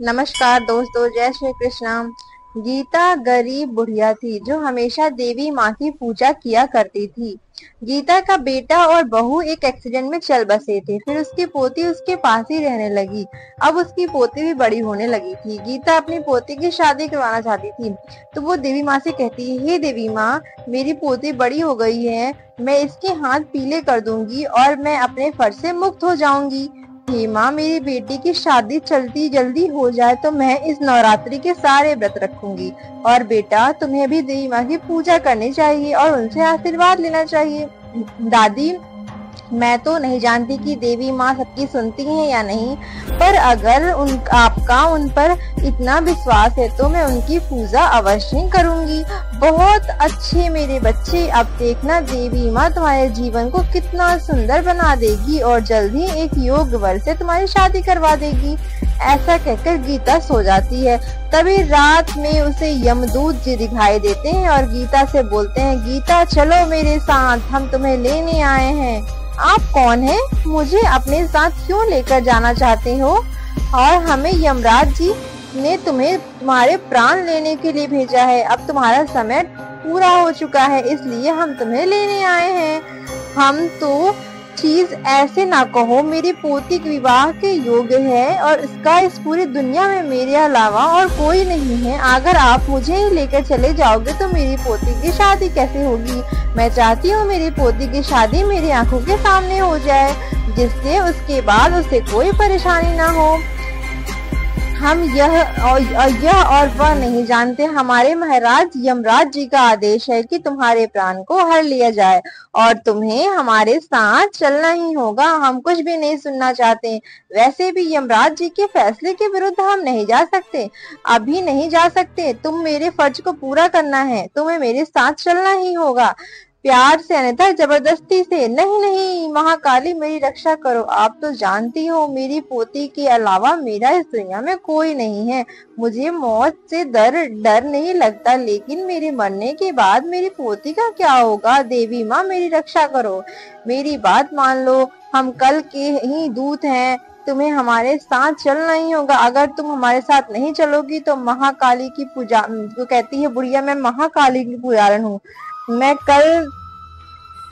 नमस्कार दोस्तों, जय श्री कृष्णा। गीता गरीब बुढ़िया थी जो हमेशा देवी माँ की पूजा किया करती थी। गीता का बेटा और बहू एक एक्सीडेंट में चल बसे थे। फिर उसकी पोती उसके पास ही रहने लगी। अब उसकी पोती भी बड़ी होने लगी थी। गीता अपनी पोती की शादी करवाना चाहती थी, तो वो देवी माँ से कहती है, हे देवी माँ, मेरी पोती बड़ी हो गई है, मैं इसके हाथ पीले कर दूंगी और मैं अपने फर्ज से मुक्त हो जाऊंगी। हे माँ, मेरी बेटी की शादी चलती जल्दी हो जाए तो मैं इस नवरात्रि के सारे व्रत रखूंगी। और बेटा, तुम्हें भी देवी माँ की पूजा करनी चाहिए और उनसे आशीर्वाद लेना चाहिए। दादी, मैं तो नहीं जानती कि देवी माँ सबकी सुनती हैं या नहीं, पर अगर आपका उन पर इतना विश्वास है तो मैं उनकी पूजा अवश्य करूंगी। बहुत अच्छे मेरे बच्चे, अब देखना देवी माँ तुम्हारे जीवन को कितना सुंदर बना देगी और जल्द ही एक योग वर से तुम्हारी शादी करवा देगी। ऐसा कहकर गीता सो जाती है। तभी रात में उसे यमदूत जी दिखाई देते हैं और गीता से बोलते हैं, गीता चलो मेरे साथ, हम तुम्हें लेने आए हैं। आप कौन हैं? मुझे अपने साथ क्यों लेकर जाना चाहते हो? और हमें यमराज जी ने तुम्हें तुम्हारे प्राण लेने के लिए भेजा है। अब तुम्हारा समय पूरा हो चुका है, इसलिए हम तुम्हें लेने आए हैं। हम तो चीज ऐसे ना कहो, मेरी पोती के विवाह के योग्य है और इसका इस पूरी दुनिया में मेरे अलावा और कोई नहीं है। अगर आप मुझे ही लेकर चले जाओगे तो मेरी पोती की शादी कैसे होगी? मैं चाहती हूँ मेरी पोती की शादी मेरी आंखों के सामने हो जाए, जिससे उसके बाद उसे कोई परेशानी ना हो। हम यह और वह नहीं जानते, हमारे महाराज यमराज जी का आदेश है कि तुम्हारे प्राण को हर लिया जाए और तुम्हें हमारे साथ चलना ही होगा। हम कुछ भी नहीं सुनना चाहते। वैसे भी यमराज जी के फैसले के विरुद्ध हम नहीं जा सकते, अभी नहीं जा सकते। तुम मेरे फर्ज को पूरा करना है, तुम्हें मेरे साथ चलना ही होगा, प्यार से अन्यथा जबरदस्ती से नहीं। नहीं महाकाली, मेरी रक्षा करो। आप तो जानती हो मेरी पोती के अलावा मेरा इस दुनिया में कोई नहीं है। मुझे मौत से डर नहीं लगता, लेकिन मेरे मरने के बाद मेरी पोती का क्या होगा? देवी माँ, मेरी रक्षा करो, मेरी बात मान लो। हम कल के ही दूत हैं, तुम्हें हमारे साथ चलना ही होगा। अगर तुम हमारे साथ नहीं चलोगी तो महाकाली की पूजा, वो कहती है बुढ़िया, मैं महाकाली की पुजारन हूँ, मैं कल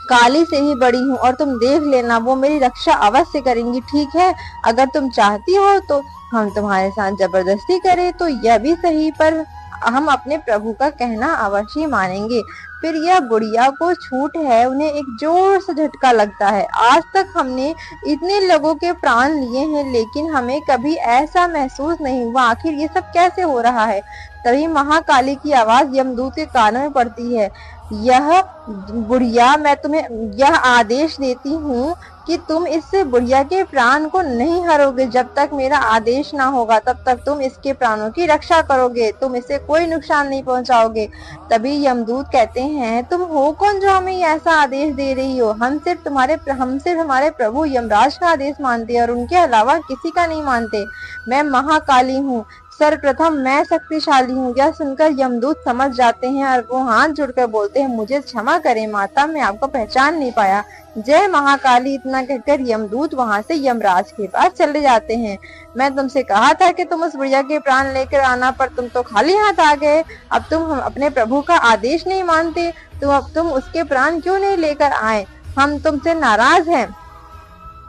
काली से ही बड़ी हूँ और तुम देख लेना, वो मेरी रक्षा अवश्य करेंगी। ठीक है, अगर तुम चाहती हो तो हम तुम्हारे साथ जबरदस्ती करें तो यह भी सही, पर हम अपने प्रभु का कहना अवश्य मानेंगे। फिर यह बुढ़िया को छूट है, उन्हें एक जोर से झटका लगता है। आज तक हमने इतने लोगों के प्राण लिए हैं, लेकिन हमें कभी ऐसा महसूस नहीं हुआ। आखिर ये सब कैसे हो रहा है? तभी महाकाली की आवाज यमदूत के कानों में पड़ती है, यह बुढ़िया, मैं तुम्हें यह आदेश देती हूँ कि तुम इस बुढ़िया के प्राण को नहीं हरोगे। जब तक मेरा आदेश ना होगा तब तक तुम इसके प्राणों की रक्षा करोगे, तुम इसे कोई नुकसान नहीं पहुंचाओगे। तभी यमदूत कहते हैं, तुम हो कौन जो हमें ऐसा आदेश दे रही हो? हम सिर्फ हमारे प्रभु यमराज का आदेश मानते हैं और उनके अलावा किसी का नहीं मानते। मैं महाकाली हूँ, सर्वप्रथम मैं शक्तिशाली हूँ। यह सुनकर यमदूत समझ जाते हैं और वो हाथ जोड़कर बोलते हैं, मुझे क्षमा करें माता, मैं आपको पहचान नहीं पाया। जय महाकाली। इतना कहकर यमदूत वहां से यमराज के पास चले जाते हैं। मैं तुमसे कहा था कि तुम उस बुढ़िया के प्राण लेकर आना, पर तुम तो खाली हाथ आ गए। अब तुम अपने प्रभु का आदेश नहीं मानते, तो अब तुम उसके प्राण क्यों नहीं लेकर आए? हम तुमसे नाराज हैं।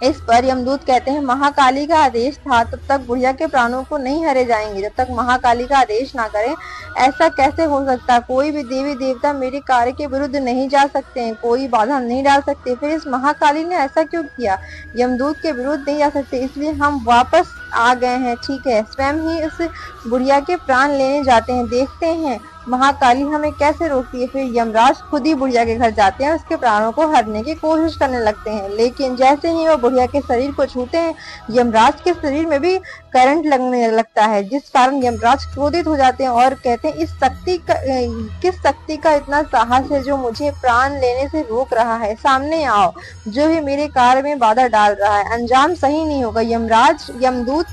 इस पर यमदूत कहते हैं, महाकाली का आदेश था, तब तक बुढ़िया के प्राणों को नहीं हरे जाएंगे जब तक महाकाली का आदेश ना करें। ऐसा कैसे हो सकता? कोई भी देवी देवता मेरे कार्य के विरुद्ध नहीं जा सकते हैं, कोई बाधा नहीं डाल सकते। फिर इस महाकाली ने ऐसा क्यों किया? यमदूत के विरुद्ध नहीं जा सकते, इसलिए हम वापस आ गए हैं। ठीक है, स्वयं ही उस बुढ़िया के प्राण लेने जाते हैं, देखते हैं महाकाली हमें कैसे रोकती है। फिर यमराज खुद ही बुढ़िया के घर जाते हैं, उसके प्राणों को हरने की कोशिश करने लगते हैं, लेकिन जैसे ही वो बुढ़िया के शरीर को छूते हैं, यमराज के शरीर में भी करंट लगने लगता है, जिस कारण यमराज क्रोधित हो जाते हैं और कहते हैं, किस शक्ति का इतना साहस है जो मुझे प्राण लेने से रोक रहा है? सामने आओ, जो भी मेरे कार्य में बाधा डाल रहा है, अंजाम सही नहीं होगा। यमदूत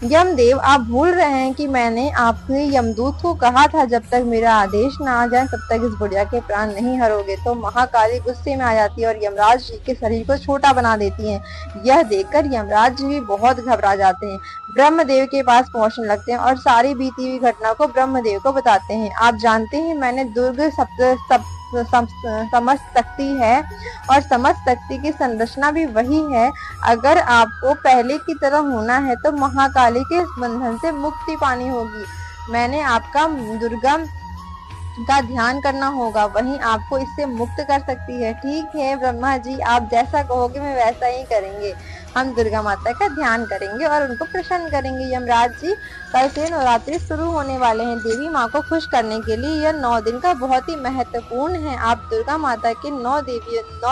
यमदेव, आप भूल रहे हैं कि मैंने आपके यमदूत को कहा था जब तक मेरा आदेश न आ जाए तब तक इस बुढ़िया के प्राण नहीं हरोगे। तो महाकाली गुस्से में आ जाती है और यमराज जी के शरीर को छोटा बना देती है। यह देखकर यमराज जी भी बहुत घबरा जाते हैं, ब्रह्मदेव के पास पहुंचने लगते हैं और सारी बीती हुई घटना को ब्रह्मदेव को बताते हैं। आप जानते हैं मैंने दुर्ग समस्त शक्ति है और समस्त शक्ति की संरचना भी वही है। अगर आपको पहले की तरह होना है तो महाकाली के इस बंधन से मुक्ति पानी होगी। मैंने आपका दुर्गा का ध्यान करना होगा, वही आपको इससे मुक्त कर सकती है। ठीक है ब्रह्मा जी, आप जैसा कहोगे मैं वैसा ही करेंगे। हम दुर्गा माता का ध्यान करेंगे और उनको प्रसन्न करेंगे। यमराज जी, कल से नवरात्रि शुरू होने वाले हैं। देवी माँ को खुश करने के लिए यह 9 दिन का बहुत ही महत्वपूर्ण है। आप दुर्गा माता के 9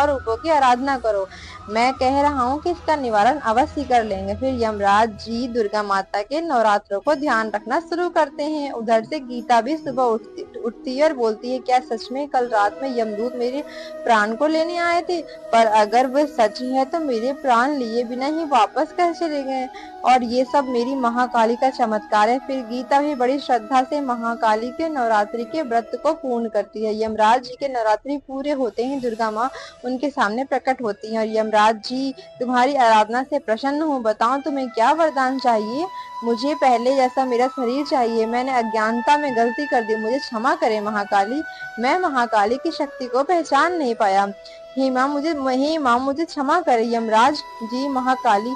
रूपों की आराधना करो। मैं कह रहा हूँ कि इसका निवारण अवश्य कर लेंगे। फिर यमराज जी दुर्गा माता के नवरात्रों को ध्यान रखना शुरू करते हैं। उधर से गीता भी सुबह उठती है और बोलती है, क्या सच में कल रात में यमदूत मेरे प्राण को लेने आए थे? पर अगर वह सच है तो मेरे प्राण लिए बिना ही वापस कैसे चले गए? और ये सब मेरी महाकाली का चमत्कार है। फिर गीता भी बड़ी श्रद्धा से महाकाली के नवरात्रि के व्रत को पूर्ण करती है। यमराज जी के नवरात्रि पूरे होते ही दुर्गा माँ उनके सामने प्रकट होती है और यमराज जी, तुम्हारी आराधना से प्रसन्न हूँ, बताओ तुम्हें क्या वरदान चाहिए? मुझे पहले जैसा मेरा शरीर चाहिए। मैंने अज्ञानता में गलती कर दी, मुझे क्षमा करे महाकाली। मैं महाकाली की शक्ति को पहचान नहीं पाया। हे माँ मुझे क्षमा करे। यमराज जी, महाकाली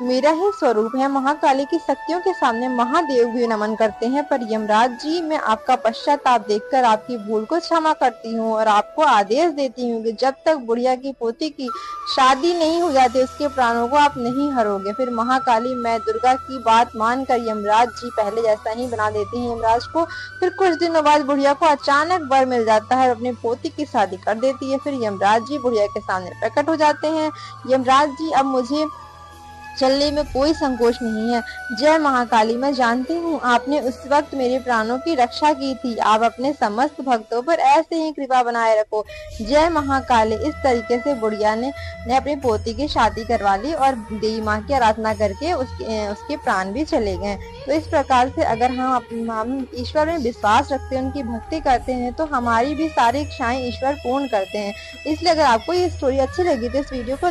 मेरा ही स्वरूप है। महाकाली की शक्तियों के सामने महादेव भी नमन करते हैं। पर यमराज जी, मैं आपका पश्चाताप देखकर आपकी भूल को क्षमा करती हूँ और आपको आदेश देती हूँ कि जब तक बुढ़िया की पोती की शादी नहीं हो जाती उसके प्राणों को आप नहीं हरोगे। फिर महाकाली मैं दुर्गा की बात मानकर यमराज जी पहले जैसा ही बना देती है यमराज को। फिर कुछ दिनों बाद बुढ़िया को अचानक वर मिल जाता है और अपनी पोती की शादी कर देती है। फिर यमराज जी बुढ़िया के सामने प्रकट हो जाते हैं। यमराज जी, अब मुझे चलने में कोई संकोच नहीं है। जय महाकाली, मैं जानती हूँ आपने उस वक्त मेरे प्राणों की रक्षा की थी। आप अपने समस्त भक्तों पर ऐसे ही कृपा बनाए रखो। जय महाकाली। इस तरीके से बुढ़िया ने अपनी पोती की शादी करवा ली और देवी माँ की आराधना करके उसके प्राण भी चले गए। तो इस प्रकार से अगर हम ईश्वर में विश्वास रखते हैं, उनकी भक्ति करते हैं, तो हमारी भी सारी इच्छाएं ईश्वर पूर्ण करते हैं। इसलिए अगर आपको ये स्टोरी अच्छी लगी तो इस वीडियो को